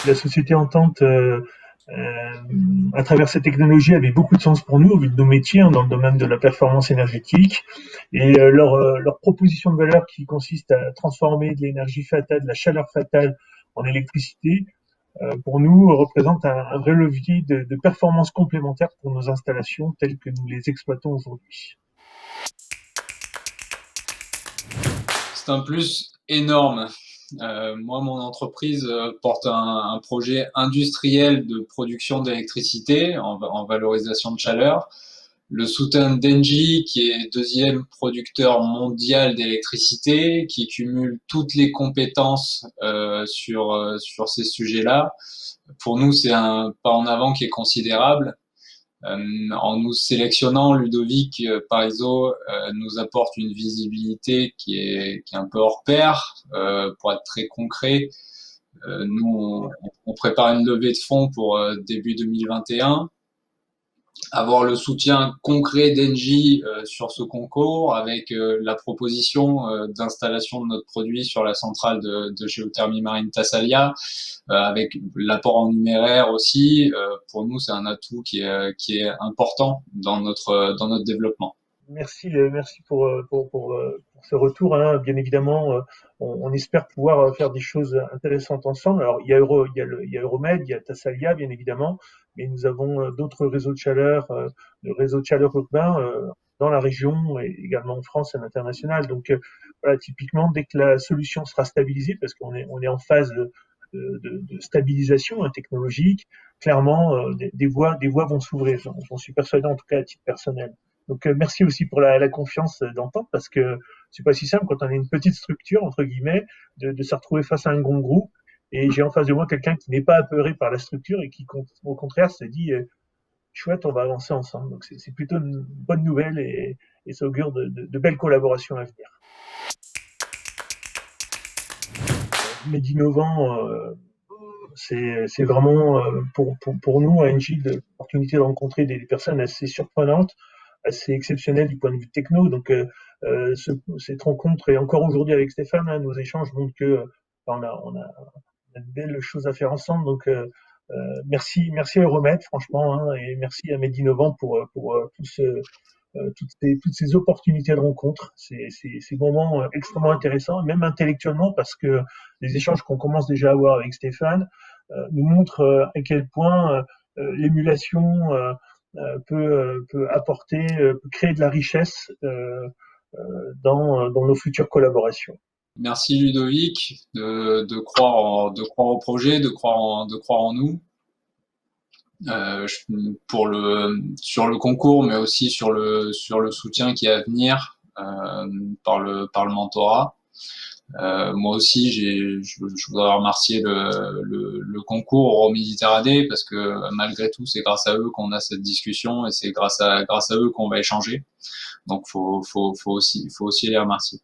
La société Entente, à travers cette technologie, avait beaucoup de sens pour nous, au vu de nos métiers, hein, dans le domaine de la performance énergétique. Et leur proposition de valeur qui consiste à transformer de l'énergie fatale, de la chaleur fatale en électricité, pour nous, représente un vrai levier de performance complémentaire pour nos installations telles que nous les exploitons aujourd'hui. C'est un plus énorme. Moi, mon entreprise porte un projet industriel de production d'électricité en valorisation de chaleur. Le soutien d'Engie, qui est deuxième producteur mondial d'électricité, qui cumule toutes les compétences sur ces sujets-là. Pour nous, c'est un pas en avant qui est considérable. En nous sélectionnant, Ludovic Parizeau nous apporte une visibilité qui est un peu hors pair. Pour être très concret, nous, on prépare une levée de fonds pour début 2021. Avoir le soutien concret d'Engie sur ce concours avec la proposition d'installation de notre produit sur la centrale de géothermie marine Tassalia, avec l'apport en numéraire aussi, pour nous c'est un atout qui est important dans notre développement. Merci pour ce retour, hein. Bien évidemment, on espère pouvoir faire des choses intéressantes ensemble. Alors, il y a Euromed, il y a Tassalia, bien évidemment, mais nous avons d'autres réseaux de chaleur, le réseau de chaleur urbain dans la région et également en France et à l'international. Donc, voilà, typiquement, dès que la solution sera stabilisée, parce on est en phase de stabilisation, hein, technologique, clairement, des voies vont s'ouvrir. J'en suis persuadé, en tout cas à titre personnel. Donc merci aussi pour la confiance d'entente parce que c'est pas si simple quand on est une petite structure entre guillemets de se retrouver face à un grand groupe et j'ai en face de moi quelqu'un qui n'est pas apeuré par la structure et qui au contraire se dit chouette, on va avancer ensemble. Donc c'est plutôt une bonne nouvelle et ça augure de belles collaborations à venir. Medinnovant, c'est vraiment pour nous à Engie l'opportunité de rencontrer des personnes assez surprenantes, assez exceptionnelles du point de vue techno. Donc cette rencontre et encore aujourd'hui avec Stéphane, hein, nos échanges montrent que on a de belles choses à faire ensemble. Donc merci à Euromed franchement, hein, et merci à Medinnovant pour toutes ces opportunités de rencontre, ces moments extrêmement intéressants, même intellectuellement, parce que les échanges qu'on commence déjà à avoir avec Stéphane nous montrent à quel point l'émulation peut apporter, peut créer de la richesse dans nos futures collaborations. Merci Ludovic de croire au projet, de croire en nous. Sur le concours, mais aussi sur le soutien qui est à venir par le mentorat. Moi aussi, je voudrais remercier le concours Euro-Méditerranée parce que malgré tout, c'est grâce à eux qu'on a cette discussion et c'est grâce à eux qu'on va échanger. Donc, faut aussi les remercier.